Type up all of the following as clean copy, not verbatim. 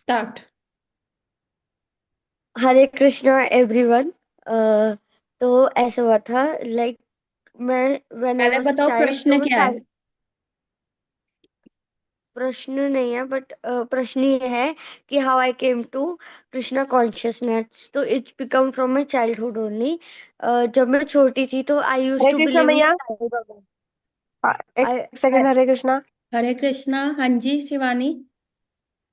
Start. हरे Krishna everyone. तो ऐसा हुआ था लाइक मैं व्हेन आई पहले वाज बताओ चाइल्ड तो प्रश्न मैं क्या है। प्रश्न नहीं है बट प्रश्न ये है कि how I came to Krishna consciousness. तो it's become from my childhood only. जब मैं छोटी थी तो I use Hare to Krishna believe in मैया। साईं बाबा। एक आई सेकंड, हरे कृष्णा। हरे कृष्णा, हाँ जी शिवानी।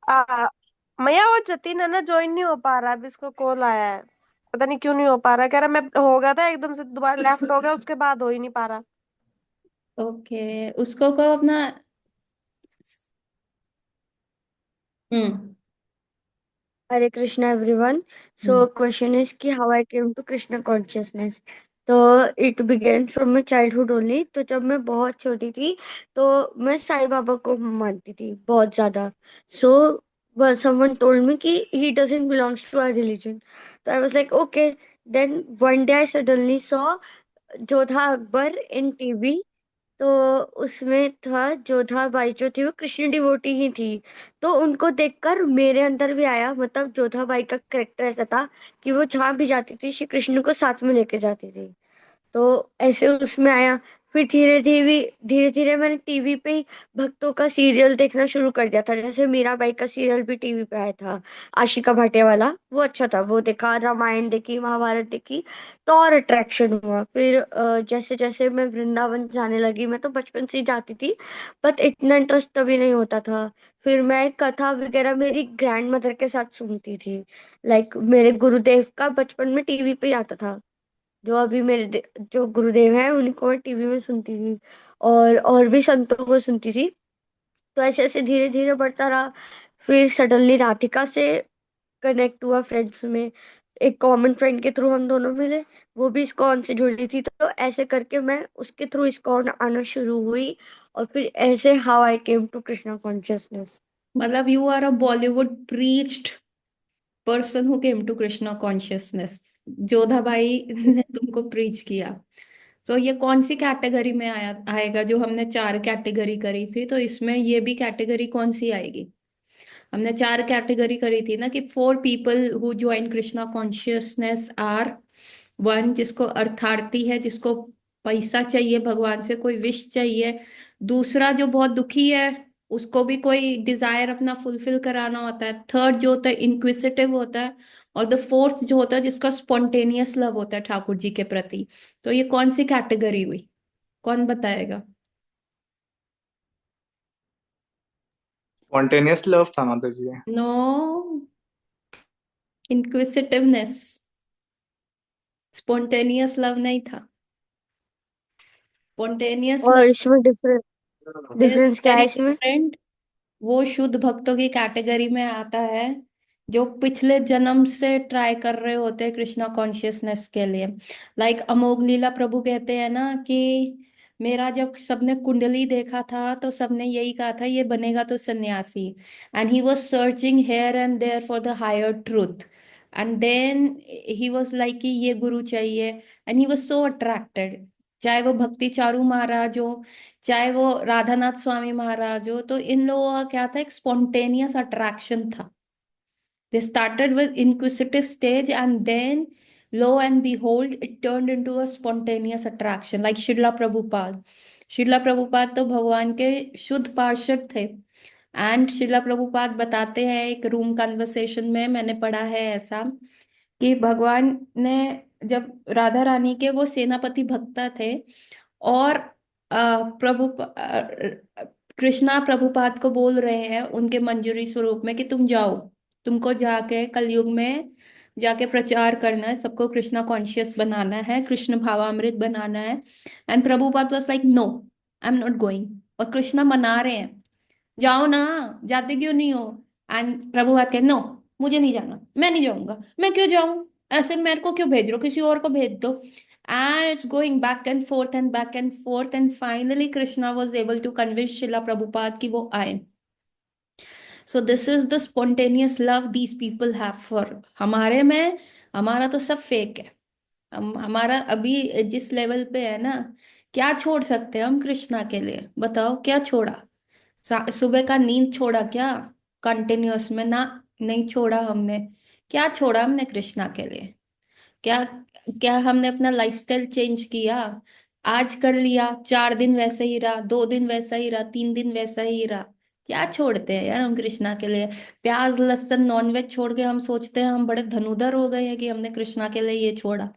आ, मैया वो जतिन है ना, ज्वाइन नहीं हो पा रहा। अभी इसको कॉल आया है, पता नहीं क्यों नहीं हो पा रहा। कह रहा मैं हो गया था एकदम से, दोबारा लेफ्ट हो गया, उसके बाद हो ही नहीं पा रहा। ओके, उसको कहो अपना। Hmm. Hare Krishna everyone. Hmm. So question is कि how I came to Krishna consciousness. तो it began from my childhood only. तो जब मैं बहुत छोटी थी तो मैं साईं बाबा को मानती थी बहुत ज्यादा। सो someone told me कि he doesn't belongs to our religion. तो I was like okay. Then one day I suddenly saw Jodha Akbar in TV. तो उसमें था जोधा बाई जो थी वो कृष्ण डिवोटी ही थी। तो उनको देखकर मेरे अंदर भी आया, मतलब जोधा बाई का करेक्टर ऐसा था कि वो जहाँ भी जाती थी श्री कृष्ण को साथ में लेके जाती थी। तो ऐसे उसमें आया। फिर धीरे धीरे मैंने टीवी पे ही भक्तों का सीरियल देखना शुरू कर दिया था। जैसे मीराबाई का सीरियल भी टीवी पे आया था, आशिका भाटिया वाला, वो अच्छा था, वो देखा, रामायण देखी, महाभारत देखी। तो और अट्रैक्शन हुआ। फिर जैसे जैसे मैं वृंदावन जाने लगी, मैं तो बचपन से ही जाती थी बट इतना इंटरेस्ट तभी नहीं होता था। फिर मैं कथा वगैरह मेरी ग्रैंड मदर के साथ सुनती थी। लाइक मेरे गुरुदेव का बचपन में टीवी पे ही आता था। जो अभी जो गुरुदेव हैं उनको मैं टीवी में सुनती थी और भी संतों को सुनती थी। तो ऐसे ऐसे धीरे धीरे बढ़ता रहा। फिर सडनली राधिका से कनेक्ट हुआ फ्रेंड्स में। एक कॉमन फ्रेंड के थ्रू हम दोनों मिले। वो भी इस्कॉन से जुड़ी थी, तो ऐसे करके मैं उसके थ्रू इस्कॉन आना शुरू हुई। और फिर ऐसे how I came to Krishna consciousness. मतलब you are a Bollywood preached person who came to Krishna consciousness. Jodha भाई ने तुमको प्रीच किया। तो ये कौन सी कैटेगरी में आएगा? जो हमने चार कैटेगरी करी थी, तो इसमें ये भी कैटेगरी कौन सी आएगी? हमने चार कैटेगरी करी थी ना, कि 4 people who join Krishna consciousness are: one, जिसको अर्थार्थी है, जिसको पैसा चाहिए, भगवान से कोई विश चाहिए। दूसरा, जो बहुत दुखी है, उसको भी कोई डिजायर अपना फुलफिल कराना होता है। थर्ड जो होता है, इंक्विसिटिव होता है। और द फोर्थ जो होता है, जिसका स्पॉन्टेनियस लव होता है ठाकुर जी के प्रति। तो ये कौन सी कैटेगरी हुई? कौन बताएगा? स्पॉन्टेनियस लव था माता जी। नो, इंक्विसिटिवनेस। स्पॉन्टेनियस लव नहीं था। स्पॉन्टेनियस लव और इसमें इज डिफरेंस क्या है वेरी इसमें? डिफरेंट। वो शुद्ध भक्तों की कैटेगरी में आता है, जो पिछले जन्म से ट्राई कर रहे होते हैं कृष्णा कॉन्शियसनेस के लिए। लाइक अमोघ लीला प्रभु कहते हैं ना कि मेरा जब सबने कुंडली देखा था तो सबने यही कहा था, ये बनेगा तो सन्यासी। And he was searching here and there for the higher truth. And then he was like कि ये गुरु चाहिए। And he was so attracted. चाहे वो भक्ति चारू महाराज हो, चाहे वो राधानाथ स्वामी महाराज हो, तो इन लोगों का क्या था? एक स्पॉन्टेनियस अट्रैक्शन था। They started with inquisitive stage and then lo and behold it turned into a spontaneous attraction, like शिला प्रभुपाद। शिला प्रभुपाद तो भगवान के शुद्ध पार्षद थे। एंड शिला प्रभुपाद बताते हैं, एक रूम कन्वर्सेशन में मैंने पढ़ा है ऐसा, कि भगवान ने जब राधा रानी के वो सेनापति भक्ता थे, और प्रभु कृष्णा प्रभुपाद को बोल रहे हैं उनके मंजूरी स्वरूप में कि तुम जाओ, तुमको जाके कलयुग में जाके प्रचार करना है, सबको कृष्णा कॉन्शियस बनाना है, कृष्ण भावामृत बनाना है। And Prabhupada was like no, I am not going. और कृष्णा मना रहे हैं, जाओ ना, जाते क्यों नहीं हो? एंड प्रभुपाद कहे नो, मुझे नहीं जाना, मैं नहीं जाऊंगा। मैं क्यों जाऊं? ऐसे मेरे को क्यों भेज रहे हो? किसी और को भेज दो। And it's going back and forth and back and forth, and finally Krishna was able to convince Srila Prabhupada कि वो आए। So this is the spontaneous love these people have for। हमारे में, हमारा तो सब फेक है। हमारा अभी जिस लेवल पे है ना, क्या छोड़ सकते हैं हम कृष्णा के लिए? बताओ क्या छोड़ा? सुबह का नींद छोड़ा क्या? कंटिन्यूअस में ना, नहीं छोड़ा हमने। क्या छोड़ा हमने कृष्णा के लिए? क्या क्या हमने अपना लाइफस्टाइल चेंज किया? आज कर लिया, 4 दिन वैसे ही रहा, 2 दिन वैसा ही रहा, 3 दिन वैसा ही रहा। क्या छोड़ते हैं यार हम कृष्णा के लिए? प्याज लहसुन नॉनवेज छोड़ के हम सोचते हैं हम बड़े धनुधर हो गए हैं कि हमने कृष्णा के लिए ये छोड़ा।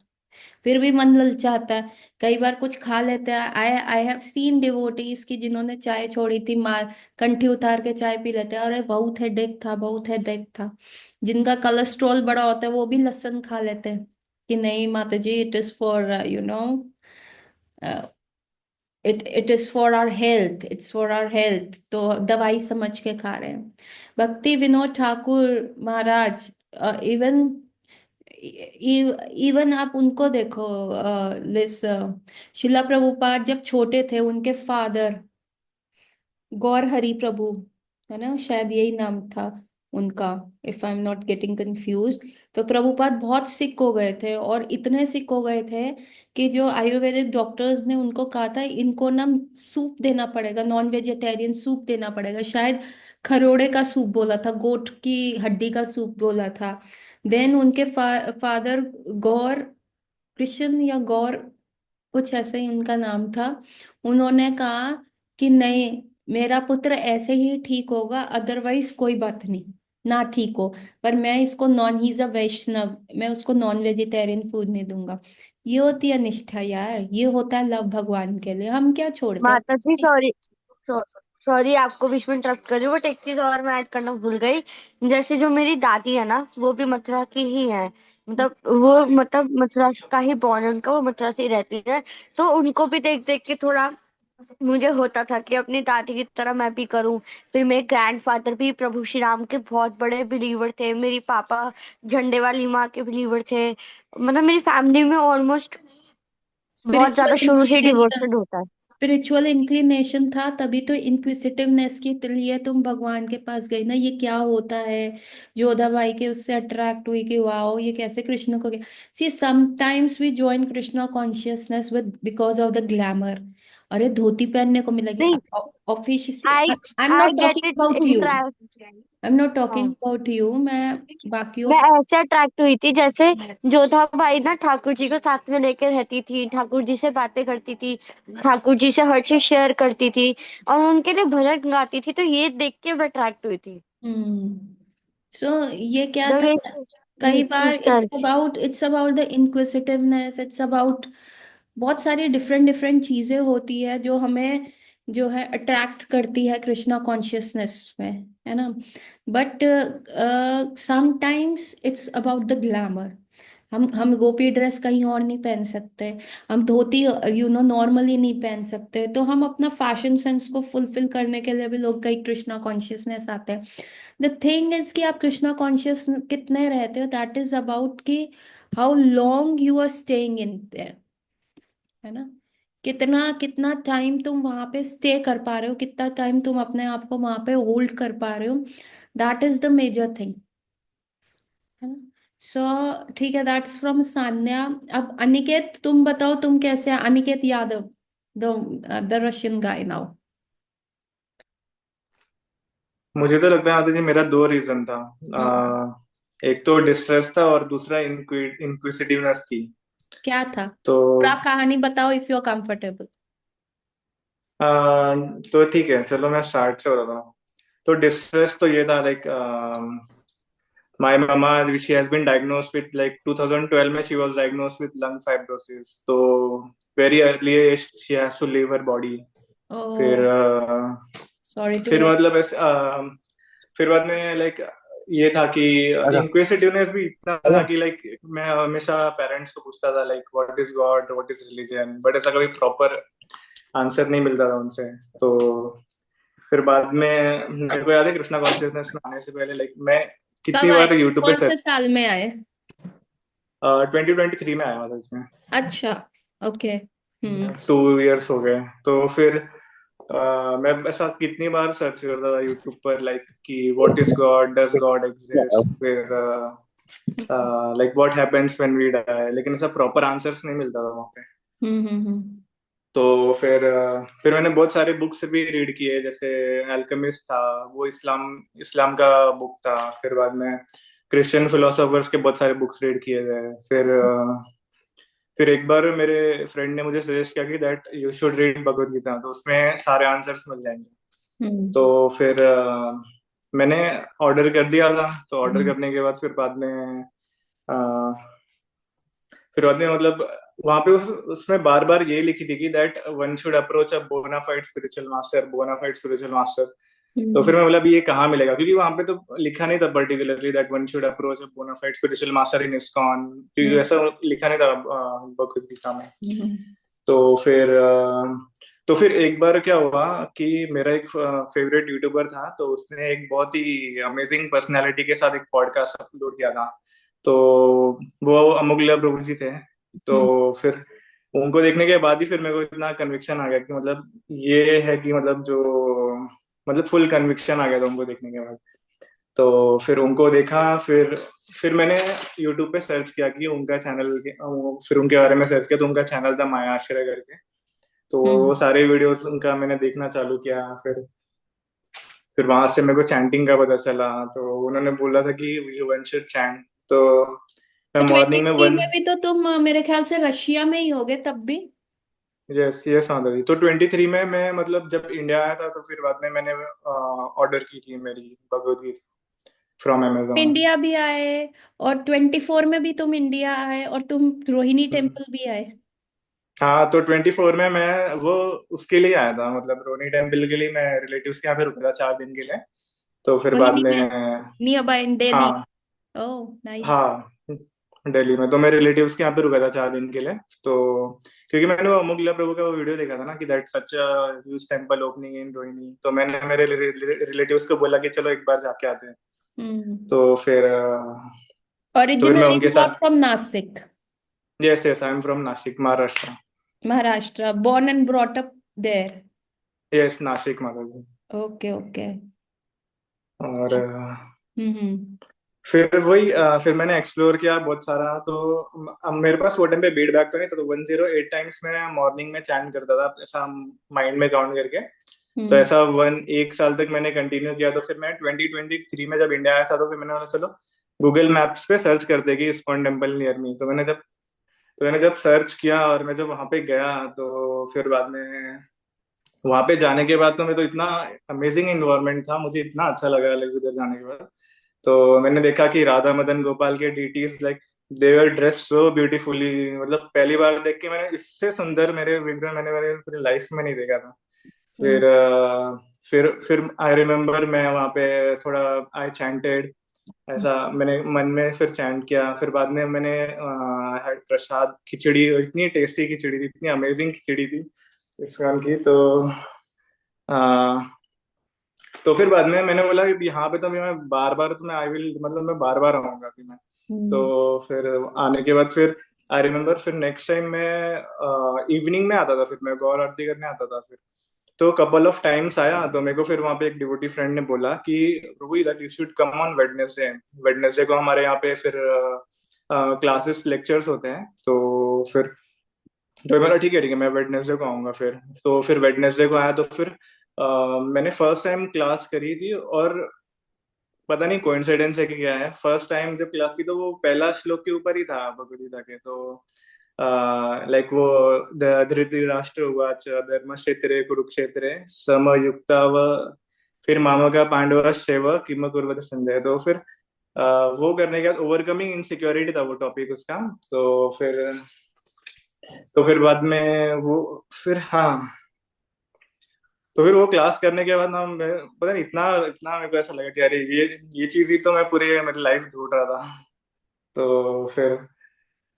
फिर भी मन ललचाता है। कई बार कुछ खा लेते हैं। आई आई हैव सीन डिवोटीज की जिन्होंने चाय छोड़ी थी, मार कंठी उतार के चाय पी लेते हैं, अरे बहुत हेडेक था, बहुत हेडेक था। जिनका कोलेस्ट्रॉल बड़ा होता है वो भी लहसुन खा लेते हैं कि नहीं माता जी, it is for it is for our health, it's for our health, तो दवाई समझ के खा रहे हैं। भक्ति विनोद ठाकुर महाराज, इवन इवन आप उनको देखो, लिस शिला प्रभुपाद जब छोटे थे, उनके फादर गौर हरि प्रभु, है ना, शायद यही नाम था उनका, if I am not getting confuse. तो प्रभुपाद बहुत सिक हो गए थे, और इतने सिक हो गए थे कि जो आयुर्वेदिक डॉक्टर्स ने उनको कहा था इनको ना सूप देना पड़ेगा, नॉन वेजिटेरियन सूप देना पड़ेगा, शायद खरोड़े का सूप बोला था, गोट की हड्डी का सूप बोला था। देन उनके फादर गौर कृष्ण या गौर, कुछ ऐसे ही उनका नाम था, उन्होंने कहा कि नहीं, मेरा पुत्र ऐसे ही ठीक होगा, अदरवाइज कोई बात नहीं, ना ठीक हो, पर मैं इसको नॉन, ही इज अ वैष्णव, मैं उसको नॉन वेजिटेरियन फूड नहीं दूंगा। ये होती है निष्ठा यार, ये होता है लव भगवान के लिए। हम क्या छोड़ते हैं? माता जी सॉरी, सॉरी आपको बीच में इंटरप्ट कर रही हूँ, बट एक चीज और मैं ऐड करना भूल गई। जैसे जो मेरी दादी है ना, वो भी मथुरा की ही है। मतलब वो मतलब मथुरा का ही बॉर्न है उनका, वो मथुरा से ही रहती है। तो उनको भी देख देख के थोड़ा मुझे होता था कि अपनी दादी की तरह मैं भी करूं। फिर मेरे ग्रैंडफादर भी प्रभु श्री राम के बहुत बड़े बिलीवर थे, मेरी पापा झंडे वाली माँ के बिलीवर थे। मतलब मेरी फैमिली में ऑलमोस्ट बहुत स्पिरिचुअल ज्यादा शुरू से इंक्लिनेशन, डिवोटेड होता है। स्पिरिचुअल इंक्लिनेशन था, तभी तो इंक्विसिटिवनेस के लिए तुम भगवान के पास गई ना, ये क्या होता है। जोधा भाई के उससे अट्रैक्ट हुई कि वाओ ये कैसे कृष्ण को गया। See sometimes we join Krishna consciousness with because of the glamour. अरे धोती पहनने को मिलेगी नहीं, office, I I am I not get talking it about in you, travel. I am not talking हाँ, अबाउट यू, मैं बाकियों मैं को। ऐसे अट्रैक्ट हुई थी जैसे जोधा बाई ना ठाकुर जी को साथ में लेकर रहती थी, ठाकुर जी से बातें करती थी, ठाकुर जी से हर चीज शेयर करती थी और उनके लिए भजन गाती थी। तो ये देख के मैं अट्रैक्ट हुई थी। हम्म। सो ये क्या द था? वे कई शी बार serve. It's about the inquisitiveness, it's about बहुत सारी डिफरेंट डिफरेंट चीजें होती है जो हमें जो है अट्रैक्ट करती है कृष्णा कॉन्शियसनेस में, है ना। But sometimes it's about the glamour. हम गोपी ड्रेस कहीं और नहीं पहन सकते, हम धोती नॉर्मली नहीं पहन सकते, तो हम अपना फैशन सेंस को फुलफिल करने के लिए भी लोग कई कृष्णा कॉन्शियसनेस आते हैं। द थिंग इज कि आप कृष्णा कॉन्शियस कितने रहते हो, दैट इज अबाउट कि how long you are staying in, है ना। कितना कितना टाइम तुम वहां पे स्टे कर पा रहे हो, कितना टाइम तुम अपने आप को वहां पे होल्ड कर पा रहे हो, that is the major thing, है ना। सो ठीक है, दैट्स फ्रॉम सान्या। अब अनिकेत तुम बताओ, तुम कैसे, Aniket Yadav, the Russian guy now. मुझे तो लगता है आदित्य जी, मेरा दो रीजन था। हम्म। एक तो डिस्ट्रेस था और दूसरा इंक्विसिटिवनेस थी। क्या था? तो पूरा कहानी बताओ इफ यू आर कंफर्टेबल। आ, तो ठीक है, चलो मैं स्टार्ट से बताता हूँ। तो डिस्ट्रेस तो ये था, like my mama, she has been diagnosed with, like 2012 में she was diagnosed with lung fibrosis. तो very early age she has to leave her body. Oh, फिर सॉरी टू फिर हियर। मतलब ऐसे फिर बाद में लाइक ये था कि इंक्विसिटिवनेस भी इतना था कि लाइक मैं हमेशा पेरेंट्स को पूछता था, like what is God, what is religion, but ऐसा कभी प्रॉपर आंसर नहीं मिलता था उनसे। तो फिर बाद में मेरे को याद है कृष्णा कॉन्शियसनेस में आने से पहले, लाइक मैं कितनी कब आए? बार यूट्यूब पे कौन से सर्च, साल में आए? 2023 में आया था इसमें। अच्छा, ओके। हम्म। 2 इयर्स हो गए। तो फिर मैं ऐसा कितनी बार सर्च करता था यूट्यूब पर, लाइक कि what is God, does God exist, फिर like what happens when we die, लेकिन ऐसा प्रॉपर आंसर्स नहीं मिलता था वहाँ पे। हम्म। तो फिर मैंने बहुत सारे बुक्स भी रीड किए, जैसे अल्केमिस्ट था, वो इस्लाम इस्लाम का बुक था। फिर बाद में क्रिश्चियन फिलोसोफर्स के बहुत सारे बुक्स रीड किए गए। फिर एक बार मेरे फ्रेंड ने मुझे सजेस्ट किया कि that you should read Bhagavad Gita, तो उसमें सारे आंसर्स मिल जाएंगे। हम्म। तो फिर मैंने ऑर्डर कर दिया था। तो ऑर्डर हम्म। करने के बाद फिर बाद में मतलब वहां पे उसमें बार बार ये लिखी थी कि that one should approach a bona fide spiritual master, bona fide spiritual master. तो हम्म। फिर मैं बोला अभी ये कहाँ मिलेगा, क्योंकि वहां पे तो लिखा नहीं था particularly that one should approach a bona fide spiritual master in ISKCON, क्योंकि हम्म। ऐसा लिखा नहीं था भगवत गीता में। हम्म। तो फिर एक बार क्या हुआ कि मेरा एक फेवरेट यूट्यूबर था, तो उसने एक बहुत ही अमेजिंग पर्सनैलिटी के साथ एक पॉडकास्ट अपलोड किया था। तो वो अमूल्य प्रभु जी थे। तो हम्म। फिर उनको देखने के बाद ही फिर मेरे को इतना कन्विक्शन आ गया कि मतलब ये है कि मतलब जो मतलब फुल कन्विक्शन आ गया था उनको देखने के बाद। तो फिर उनको देखा। फिर मैंने यूट्यूब पे सर्च किया कि उनका चैनल, फिर उनके बारे में सर्च किया, तो उनका चैनल था माया आश्रय करके। तो वो हम्म। सारे वीडियोस उनका मैंने देखना चालू किया। फिर वहां से मेरे को चैंटिंग का पता चला। तो उन्होंने बोला था कि यू वन शुड चैंट। तो मैं तो ट्वेंटी मॉर्निंग में थ्री वन। में भी तो तुम मेरे ख्याल से रशिया में ही होगे तब भी। यस यस माधवी, तो 23 में मैं मतलब जब इंडिया आया था, तो फिर बाद में मैंने ऑर्डर की थी मेरी Bhagavad Gita from Amazon. India भी आए, और 24 में भी तुम इंडिया आए, और तुम रोहिणी टेम्पल भी आए। हाँ, तो 24 में मैं वो उसके लिए आया था, मतलब रोनी टेम्पल के लिए मैं रिलेटिव्स के यहाँ पे रुका था 4 दिन के लिए। तो फिर बाद रोहिणी में में, नियर बाय इन दिल्ली। हाँ ओह नाइस। हाँ, दिल्ली में तो मैं रिलेटिव्स के यहाँ पे रुका था 4 दिन के लिए। तो क्योंकि मैंने वो अमुक प्रभु का वो वीडियो देखा था ना कि that such huge temple opening in Rohini, तो मैंने मेरे रिलेटिव्स को बोला कि चलो एक बार जाके आते हैं। हम्म। तो फिर मैं ओरिजिनली उनके यू आर साथ। From Nashik, yes yes, I am from Nashik Maharashtra. Maharashtra, born and brought up there। Yes, Nashik Maharaj. Okay okay. और हम्म। फिर फिर मैंने एक्सप्लोर किया बहुत सारा। तो अब मेरे पास वो टाइम पे फीडबैक तो नहीं था, तो 108 टाइम्स मैं मॉर्निंग में चैंट करता था ऐसा, माइंड में काउंट करके। तो हम्म। ऐसा वन एक साल तक मैंने कंटिन्यू किया। तो फिर मैं 2023 में जब इंडिया आया था, तो फिर मैंने बोला चलो गूगल मैप्स पे सर्च करते कि इस्कॉन टेम्पल नियर मी। तो मैंने जब सर्च किया और मैं जब वहां पे गया, तो फिर बाद में वहां पे जाने के बाद तो मैं तो इतना अमेजिंग इन्वायरमेंट था, मुझे इतना अच्छा लगा लाइक उधर जाने के बाद। तो मैंने देखा कि राधा मदन गोपाल के deities like they were dress so beautifully, मतलब पहली बार देख के मैंने इससे सुंदर मेरे विग्रह मैंने मेरे पूरी लाइफ में नहीं देखा था। हम्म। फिर आई रिमेम्बर मैं वहाँ पे थोड़ा आई चैंटेड, ऐसा मैंने मन में फिर चैंट किया। फिर बाद में मैंने प्रसाद खिचड़ी, इतनी टेस्टी खिचड़ी थी, इतनी अमेजिंग खिचड़ी थी इस गान की। आ, तो फिर बाद में मैंने बोला कि यहाँ पे तो मैं बार बार तो मैं आई विल मतलब मैं बार बार आऊंगा कि मैं। तो हम्म। फिर आने के बाद फिर आई रिमेम्बर फिर नेक्स्ट टाइम मैं इवनिंग में आता था, फिर मैं गौर आरती करने आता था। फिर तो कपल ऑफ टाइम्स आया, तो मेरे को फिर वहाँ पे एक डिवोटी फ्रेंड ने बोला कि प्रभु that you should come on Wednesday. Wednesday को हमारे यहाँ पे फिर क्लासेस लेक्चर्स होते हैं। तो मेरा ठीक है मैं वेडनेसडे को आऊंगा। फिर वेडनेसडे को आया। तो फिर मैंने फर्स्ट टाइम क्लास करी थी, और पता नहीं कोइंसिडेंस है कि क्या है, फर्स्ट टाइम जब क्लास की तो वो पहला श्लोक के ऊपर ही था भगवद गीता के। तो लाइक वो धृतराष्ट्र उवाच धर्म क्षेत्रे कुरुक्षेत्रे समयुक्ता व फिर मामका पांडवश्चैव किम कुर्वत संजय। तो फिर वो करने के बाद ओवरकमिंग इनसिक्योरिटी था वो टॉपिक उसका। तो फिर तो फिर बाद में वो फिर हाँ तो फिर वो क्लास करने के बाद ना पता नहीं इतना इतना मेरे को ऐसा लगा कि अरे ये चीज ही तो मैं पूरी मेरी लाइफ ढूंढ रहा था। तो फिर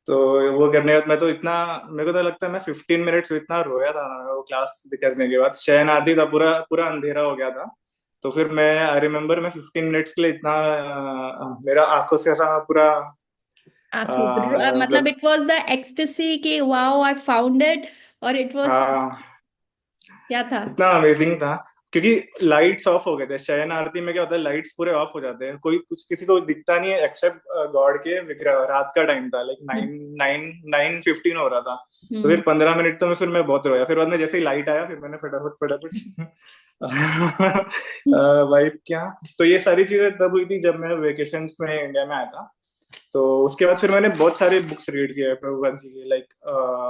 तो वो करने के बाद मैं तो इतना मेरे को तो लगता है मैं 15 मिनट्स इतना रोया था ना वो क्लास करने के बाद। शयन आरती था, पूरा पूरा अंधेरा हो गया था। तो फिर मैं आई रिमेम्बर मैं 15 मिनट्स के लिए इतना मेरा आंखों से ऐसा पूरा आंसू मतलब मतलब इट वाज द एक्सटेसी कि वाओ आई फाउंड इट, और इट वाज हाँ, क्या था। इतना अमेजिंग था। क्योंकि लाइट्स ऑफ हो गए थे शयन आरती में। क्या होता है, लाइट्स पूरे ऑफ हो जाते हैं, कोई कुछ किसी को दिखता नहीं है एक्सेप्ट गॉड के विग्रह। रात का टाइम था, लाइक हम्म। 9:15 हो रहा था। तो फिर हम्म। 15 मिनट तो फिर मैं बहुत रोया। फिर बाद में जैसे ही लाइट आया, फिर मैंने फटाफट फटाफट वाइब क्या। तो ये सारी चीजें तब हुई थी जब मैं वेकेशंस में इंडिया में आया था। तो उसके बाद फिर मैंने बहुत सारे बुक्स रीड किए प्रभुपाद जी के। लाइक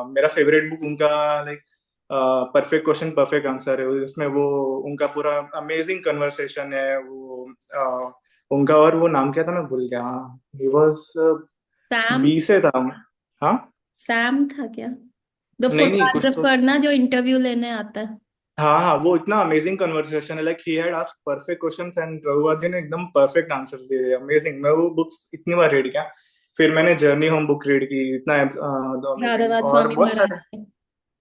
मेरा फेवरेट बुक उनका, like perfect question perfect answer है। उसमें वो उनका पूरा अमेजिंग कन्वर्सेशन है वो। उनका, और वो नाम क्या था मैं भूल गया। He was Sam. बी से था। हाँ। सैम था क्या? द नहीं नहीं, कुछ तो। फोटोग्राफर ना, जो इंटरव्यू लेने आता है। हाँ हाँ, वो इतना अमेजिंग कन्वर्सेशन है। Like he had asked perfect questions and Prabhupada ji ने एकदम परफेक्ट आंसर दिए। अमेजिंग। मैं वो बुक्स इतनी बार रीड किया। फिर मैंने जर्नी होम बुक रीड की, इतना अमेजिंग। राधानाथ और स्वामी बहुत महाराज सारे, के।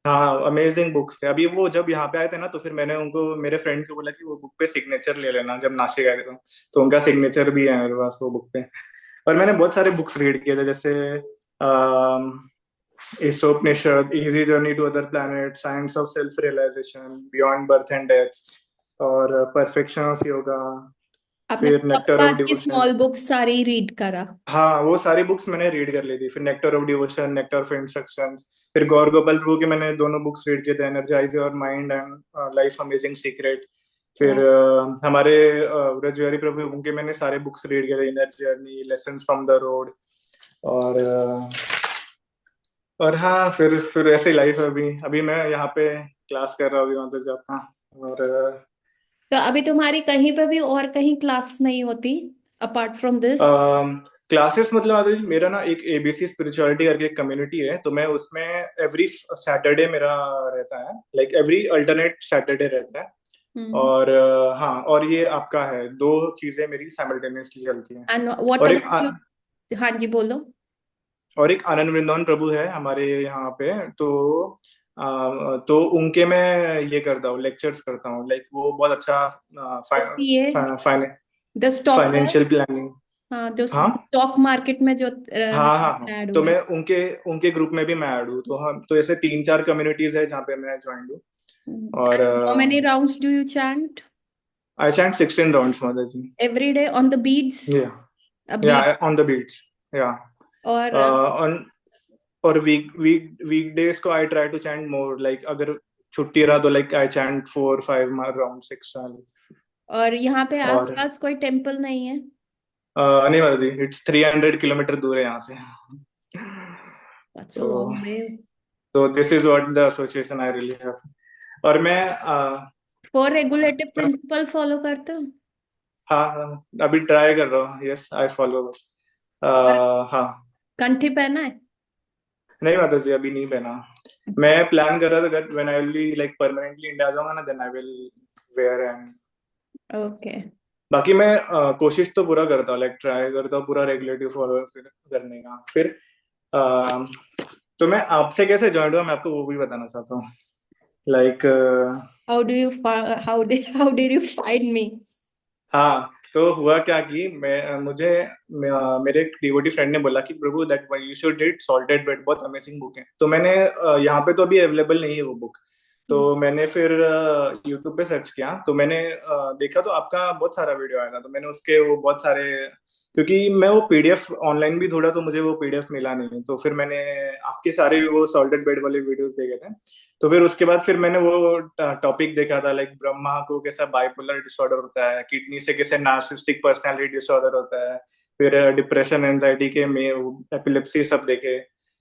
हाँ, अमेजिंग बुक्स थे। अभी वो जब यहाँ पे आए थे ना, तो फिर मैंने उनको, मेरे फ्रेंड को बोला कि वो बुक पे सिग्नेचर ले लेना जब नासिक आए थे। तो उनका सिग्नेचर भी है मेरे पास वो बुक पे। और मैंने बहुत सारे बुक्स रीड किए थे, जैसे Isopanishad, easy journey to other planet, science of self realization, beyond birth and death, और परफेक्शन ऑफ योगा, आपने फिर नेक्टर ऑफ प्रभुपाद की डिवोशन। स्मॉल बुक्स सारी रीड करा? हाँ, वो सारी बुक्स मैंने रीड कर ली थी। फिर nectar of devotion, nectar of instructions. फिर गौर गोपाल प्रभु के मैंने दोनों बुक्स रीड किए थे, energize your mind and life amazing secret. फिर वाह। हमारे ब्रज बिहारी प्रभु, उनके मैंने सारे बुक्स रीड किए थे, inner journey, lessons from the road. और और हाँ, फिर ऐसे ही लाइफ है। अभी अभी मैं यहाँ पे क्लास कर रहा हूँ, अभी वहां पे जाता। और तो अभी तुम्हारी कहीं पे भी और कहीं क्लास नहीं होती अपार्ट फ्रॉम दिस? क्लासेस मतलब आदि मेरा ना एक एबीसी स्पिरिचुअलिटी करके एक कम्युनिटी है, तो मैं उसमें एवरी सैटरडे मेरा रहता है। लाइक एवरी अल्टरनेट सैटरडे रहता है। हम्म। और हाँ, और ये आपका है, दो चीजें मेरी साइमल्टेनियसली चलती हैं। एंड व्हाट और एक अबाउट यू? हाँ जी, बोलो। और एक आनंद वृंदावन प्रभु है हमारे यहाँ पे। तो उनके मैं ये करता हूँ, लेक्चर्स करता हूँ। लाइक वो बहुत अच्छा CA, the stalker. Financial planning. हाँ, जो हाँ स्टॉक मार्केट में जो हाँ हाँ हाँ। ऐड तो हुआ है। मैं उनके उनके ग्रुप में भी मैं ऐड हूँ। तो हम तो ऐसे 3-4 कम्युनिटीज है जहाँ पे मैं ज्वाइन हूँ। और and how many rounds do you chant I chant 16 rounds माता जी। Every day on the beads? Yeah yeah beat. On the beads. या और ऑन। और वीकडेज को I try to chant more. Like अगर छुट्टी रहा तो like I chant 4-5 round extra. और यहाँ पे और आसपास कोई टेम्पल नहीं है? नहीं माता जी, इट्स 300 किलोमीटर दूर है यहाँ से। दैट्स अ तो लॉन्ग वे। तो this is what the association I really have. और मैं फोर रेगुलेटिव प्रिंसिपल फॉलो करते हो? हाँ हाँ, अभी ट्राई कर रहा हूँ। Yes, I follow. और हाँ। कंठी पहना है? नहीं माता जी, अभी नहीं पहना। मैं प्लान कर रहा था that when I will be like permanently India आ जाऊंगा ना, then I will wear. And okay. बाकी मैं कोशिश तो पूरा करता हूँ, लाइक ट्राई करता हूँ पूरा रेगुलेटिव फॉलो करने का। फिर अ, तो मैं आपसे कैसे ज्वाइन हुआ, मैं आपको वो भी बताना चाहता हूँ। Like how do you how did you find me? हाँ, तो हुआ क्या कि मेरे एक डिवोटी फ्रेंड ने बोला कि प्रभु that you should read salted bread, बहुत अमेजिंग बुक है। तो मैंने यहाँ पे तो अभी अवेलेबल नहीं है वो बुक। तो मैंने फिर यूट्यूब पे सर्च किया, तो मैंने देखा तो आपका बहुत सारा वीडियो आया था। तो मैंने उसके वो बहुत सारे, क्योंकि मैं वो पीडीएफ ऑनलाइन भी ढूंढा तो मुझे वो पीडीएफ मिला नहीं। तो फिर मैंने आपके सारे वो सॉल्टेड ब्रेड वाले वीडियोस देखे थे। तो फिर उसके बाद फिर मैंने वो टॉपिक देखा था, लाइक ब्रह्मा को कैसा बाइपोलर डिसऑर्डर होता है, किडनी से कैसे नार्सिसिस्टिक पर्सनालिटी डिसऑर्डर होता है, फिर डिप्रेशन एंजाइटी के में एपिलेप्सी सब देखे।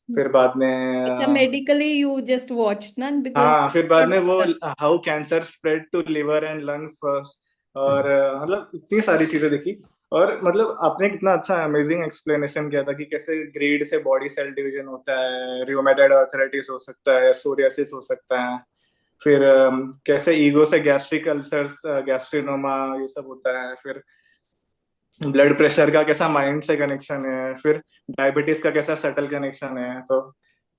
फिर बाद में अच्छा, मेडिकली यू जस्ट वॉच ना, बिकॉज हाँ, फिर बाद में वो doctor. How cancer spread to liver and lungs first. और मतलब इतनी सारी चीजें देखी। और मतलब आपने कितना अच्छा अमेजिंग एक्सप्लेनेशन किया था कि कैसे ग्रीड से बॉडी सेल डिवीजन होता है, रियोमेटॉइड आर्थराइटिस हो सकता है, सोरियासिस हो सकता है। फिर कैसे ईगो से गैस्ट्रिक अल्सर्स, गैस्ट्रिनोमा, ये सब होता है। फिर ब्लड प्रेशर का कैसा माइंड से कनेक्शन है। फिर डायबिटीज का कैसा सटल कनेक्शन है। तो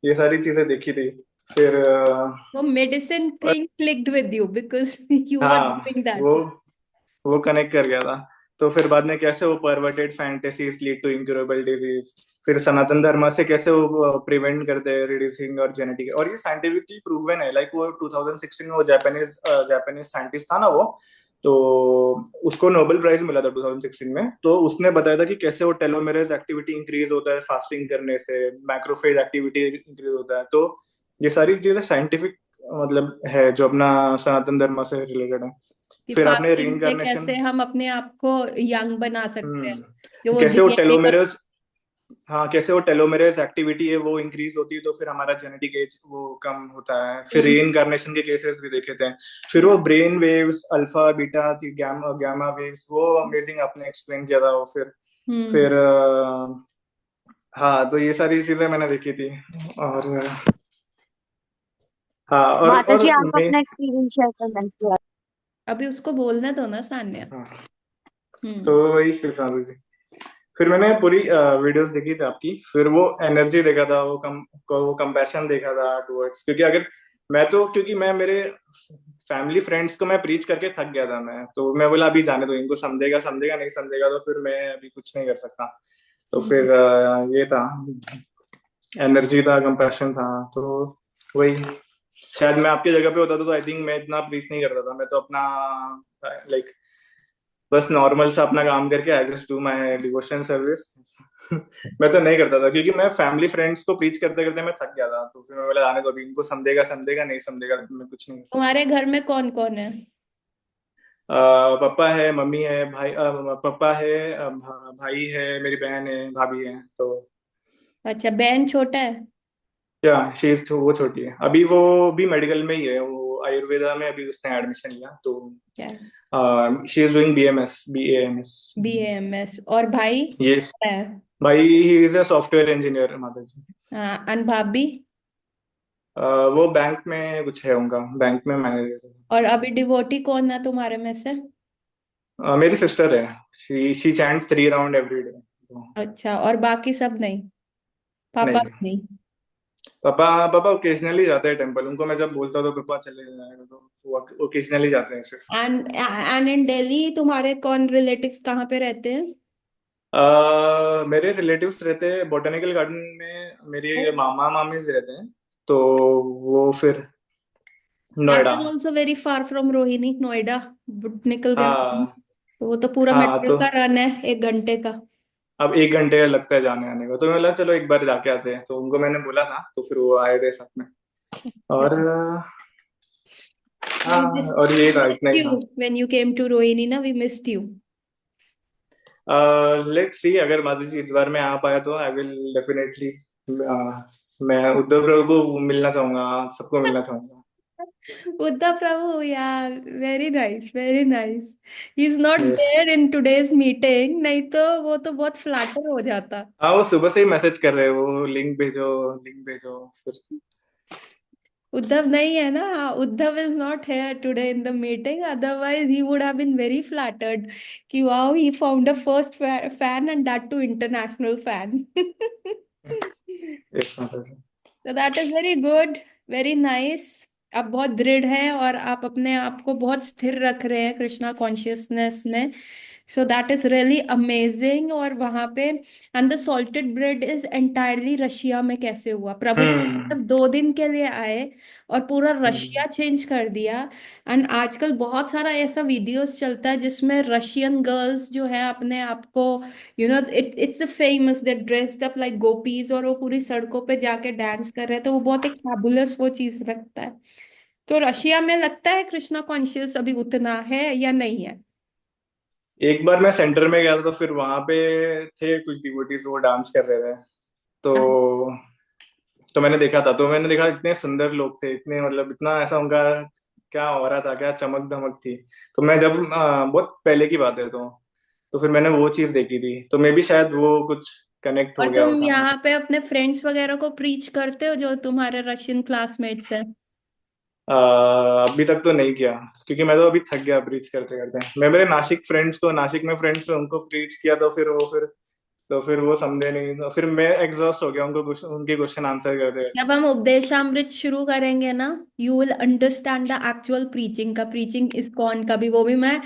ये सारी चीजें देखी थी। फिर वो medicine thing clicked with you because you are हाँ, डूइंग वो दैट। वो कनेक्ट कर गया था। तो फिर बाद में कैसे वो perverted fantasies lead to incurable disease, फिर सनातन धर्म से कैसे वो प्रिवेंट करते हैं रिड्यूसिंग और जेनेटिक, और ये साइंटिफिकली प्रूवन है। लाइक वो 2016 में वो जापानीज जापानीज साइंटिस्ट था ना वो, तो उसको नोबेल प्राइज मिला था 2016 में। तो उसने बताया था कि कैसे वो टेलोमेरेज एक्टिविटी इंक्रीज होता है फास्टिंग करने से, मैक्रोफेज एक्टिविटी इंक्रीज होता है। तो ये सारी चीजें साइंटिफिक मतलब है जो अपना सनातन धर्म से रिलेटेड है। कि फिर आपने फास्टिंग से रीइंकार्नेशन। कैसे हम अपने आप को यंग बना सकते हैं, जो वो कैसे वो डिले भी कर। टेलोमेरेज, हाँ कैसे वो टेलोमेरेज एक्टिविटी है वो इंक्रीज होती है, तो फिर हमारा जेनेटिक एज वो कम होता है। फिर हम्म। रीइंकार्नेशन के केसेस भी देखे थे। फिर वो ब्रेन वेव्स अल्फा बीटा थी, गैमा गैमा वेव्स, वो अमेजिंग आपने एक्सप्लेन किया था वो। फिर हम्म। हाँ तो ये सारी चीजें मैंने देखी थी। और हाँ माता और जी आप मैं अपना एक्सपीरियंस शेयर करना चाहिए। अभी उसको बोलने दो ना सान्या। हाँ, तो हम्म। वही टेक्नोलॉजी। फिर मैंने पूरी वीडियोस देखी थी आपकी, फिर वो एनर्जी देखा था, वो कंपैशन देखा था टुवर्ड्स, क्योंकि अगर मैं तो क्योंकि मैं मेरे फैमिली फ्रेंड्स को मैं प्रीच करके थक गया था मैं, तो मैं बोला अभी जाने दो इनको, समझेगा समझेगा नहीं समझेगा तो फिर मैं अभी कुछ नहीं कर सकता। तो हम्म। फिर ये था, एनर्जी था, कंपैशन था। तो वही, शायद मैं आपकी जगह पे होता तो आई थिंक मैं इतना प्रीच नहीं करता था। मैं तो अपना लाइक बस नॉर्मल सा अपना काम करके I just do my devotion service. मैं तो नहीं करता था क्योंकि मैं फैमिली फ्रेंड्स को प्रीच करते करते मैं थक गया था। तो फिर मैं बोला आने दो अभी इनको, समझेगा समझेगा नहीं समझेगा तो मैं कुछ नहीं कर तुम्हारे घर में कौन कौन है? सकता। पापा है, मम्मी है, भाई पापा है, भाई है, मेरी बहन है, भाभी है। तो अच्छा, बहन छोटा है? क्या शीज वो छोटी है अभी, वो भी मेडिकल में ही है, वो आयुर्वेदा में अभी उसने एडमिशन लिया। तो क्या? She is doing BMS BAMS. BAMS। और भाई यस। है? भाई he is a software engineer माता जी। हाँ, अन भाभी? वो बैंक में कुछ है, उनका बैंक में मैनेजर और अभी डिवोटी कौन है तुम्हारे में से? है। मेरी सिस्टर है, she chants 3 round every day. अच्छा, और बाकी सब नहीं? पापा नहीं, भी नहीं? पापा पापा ओकेजनली जाते हैं टेम्पल। उनको मैं जब बोलता हूँ तो पापा चले जाएगा, तो वो ओकेजनली जाते हैं सिर्फ। एंड इन दिल्ली तुम्हारे कौन रिलेटिव्स कहाँ पे रहते हैं? मेरे रिलेटिव्स रहते हैं बोटेनिकल गार्डन में, मेरे मामा मामी रहते हैं। तो वो फिर that Noida. Is also very far from Rohini, Noida, botanical garden. हाँ तो वो तो पूरा हाँ। मेट्रो तो का रन है, 1 घंटे का। अब 1 घंटे का लगता है जाने आने का, तो मैं बोला चलो एक बार जाके आते हैं। तो उनको मैंने बोला था, तो फिर वो आए थे साथ में। अच्छा। और We हाँ, missed, और we ये था, missed इतना ही था। you when you came to Rohini, na? We missed you. Let's see, अगर माता जी इस बार मैं आ पाया तो आई विल डेफिनेटली। मैं उद्धव प्रभु को मिलना चाहूंगा, सबको मिलना चाहूंगा। Uddha Prabhu, yeah, very nice, very nice. He's not yes. there in today's meeting, नहीं तो वो तो बहुत फ्लैटर हो जाता। हाँ वो सुबह से ही मैसेज कर रहे हैं, वो लिंक भेजो लिंक भेजो फिर। उद्धव नहीं है ना? Uddhav is not here today in the meeting, otherwise he would have been very flattered कि wow, he found a first fan and that too international fan. Yes माता जी। तो that is very good, very nice. आप बहुत दृढ़ हैं और आप अपने आप को बहुत स्थिर रख रहे हैं कृष्णा कॉन्शियसनेस में। So that is really amazing. और वहां पे, and the salted bread is entirely Russia में कैसे हुआ? प्रभु हम्म। सिर्फ 2 दिन के लिए आए और पूरा हम्म। रशिया चेंज कर दिया। एंड आजकल बहुत सारा ऐसा वीडियोस चलता है जिसमें रशियन गर्ल्स जो है अपने आप को, it's famous, they dressed up like gopis और वो पूरी सड़कों पे जाके डांस कर रहे हैं। तो वो बहुत एक फैबुलस वो चीज लगता है। तो रशिया में लगता है कृष्णा कॉन्शियस अभी उतना है या नहीं है? एक बार मैं सेंटर में गया था, तो फिर वहां पे थे कुछ डिवोटीज, वो डांस कर रहे थे। तो मैंने देखा था, तो मैंने देखा इतने सुंदर लोग थे, इतने मतलब इतना ऐसा उनका क्या हो रहा था, क्या चमक धमक थी। तो मैं जब बहुत पहले की बात है, तो फिर मैंने वो चीज देखी थी, तो मे भी शायद वो कुछ कनेक्ट हो और गया तुम होता। यहाँ पे अपने फ्रेंड्स वगैरह को प्रीच करते हो जो तुम्हारे रशियन क्लासमेट्स हैं? अभी तक तो नहीं किया, क्योंकि मैं तो अभी थक गया ब्रीच करते करते। मैं मेरे नासिक फ्रेंड्स को, नासिक में फ्रेंड्स उनको प्रीच किया, तो फिर वो फिर तो फिर वो समझे नहीं, तो फिर मैं एग्जॉस्ट हो गया उनके क्वेश्चन आंसर करते करते। जब हम उपदेशामृत शुरू करेंगे ना, you will understand the actual preaching का, प्रीचिंग इस्कॉन का भी, वो भी मैं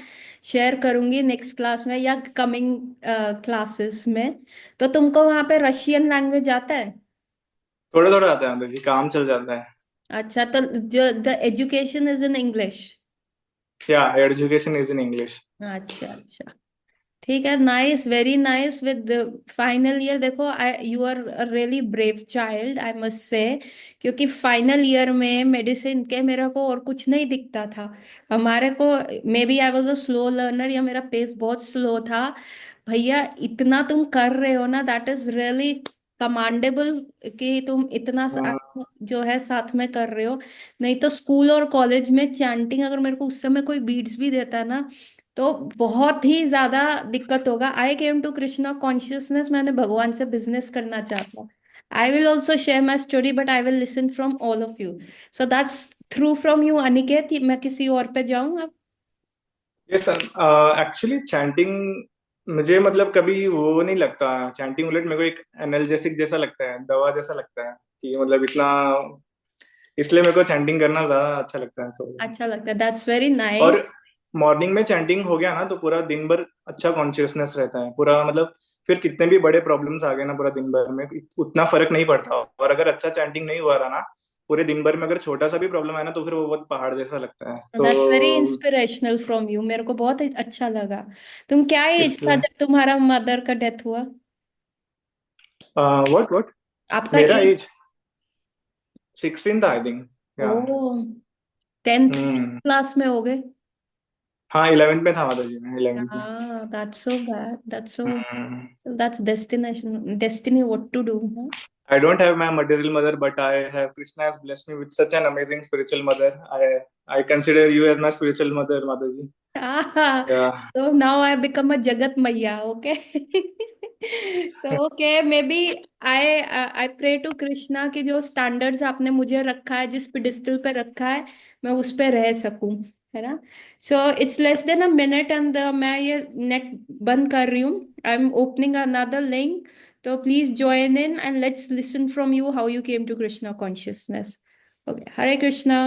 शेयर करूंगी नेक्स्ट क्लास में या कमिंग क्लासेस में। तो तुमको वहां पे रशियन लैंग्वेज आता है? थोड़ा थोड़ा आता है अंदर जी, काम चल जाता है। अच्छा, तो जो the education is in English? Yeah education is in English. अच्छा अच्छा, ठीक है, nice, very nice. With final year, देखो, I you are a really brave child, I must say. क्योंकि फाइनल ईयर में मेडिसिन के मेरे को और कुछ नहीं दिखता था हमारे को। Maybe I was a slow learner, या मेरा पेस बहुत स्लो था। भैया, इतना तुम कर रहे हो ना, दैट इज रियली कमांडेबल, कि तुम इतना जो है साथ में कर रहे हो। नहीं तो स्कूल और कॉलेज में चैंटिंग अगर मेरे को उस समय कोई बीट्स भी देता ना, तो बहुत ही ज्यादा दिक्कत होगा। आई केम टू कृष्णा कॉन्शियसनेस, मैंने भगवान से बिजनेस करना चाहता। I will also share my story, but I will listen from all of you. So that's through from you, Aniket. मैं किसी और पे जाऊं अब? ये सर, एक्चुअली चैंटिंग मुझे मतलब कभी वो नहीं लगता। चैंटिंग उलट मेरे को एक एनाल्जेसिक जैसा लगता है, दवा जैसा लगता है कि मतलब इतना, इसलिए मेरे को चैंटिंग करना ज्यादा अच्छा लगता है तो। अच्छा लगता है, दैट्स वेरी और नाइस। मॉर्निंग में चैंटिंग हो गया ना तो पूरा दिन भर अच्छा कॉन्शियसनेस रहता है पूरा, मतलब फिर कितने भी बड़े प्रॉब्लम्स आ गए ना पूरा दिन भर में उतना फर्क नहीं पड़ता। और अगर अच्छा चैंटिंग नहीं हुआ रहा ना पूरे दिन भर में, अगर छोटा सा भी प्रॉब्लम है ना तो फिर वो बहुत पहाड़ जैसा लगता है दैट्स वेरी तो इंस्पिरेशनल फ्रॉम यू, मेरे को बहुत ही अच्छा लगा। तुम क्या एज था इसलिए। जब तुम्हारा मदर का डेथ हुआ? What what? आपका मेरा एज? एज 16 था आई थिंक। ओ, या 10th हम्म। क्लास में हो गए? हाँ 11th में था माता जी, मैं 11th में। Ah, that's so bad. That's so, hmm. that's destination, destiny, what to do, huh? I don't have my material mother, but I have Krishna has blessed me with such an amazing spiritual mother. I consider you as my spiritual mother, Mataji. Ah, Yeah. so now I become a Jagat Maya, okay? So okay, maybe I pray to Krishna कि जो standards आपने मुझे रखा है, जिस पिडिस्टल पे रखा है, मैं उस पे रह सकूं, है ना? So it's less than a minute and मैं ये नेट बंद कर रही हूँ। I am opening another link, तो please join in and let's listen from you how you came to Krishna consciousness. Okay, Hare Krishna.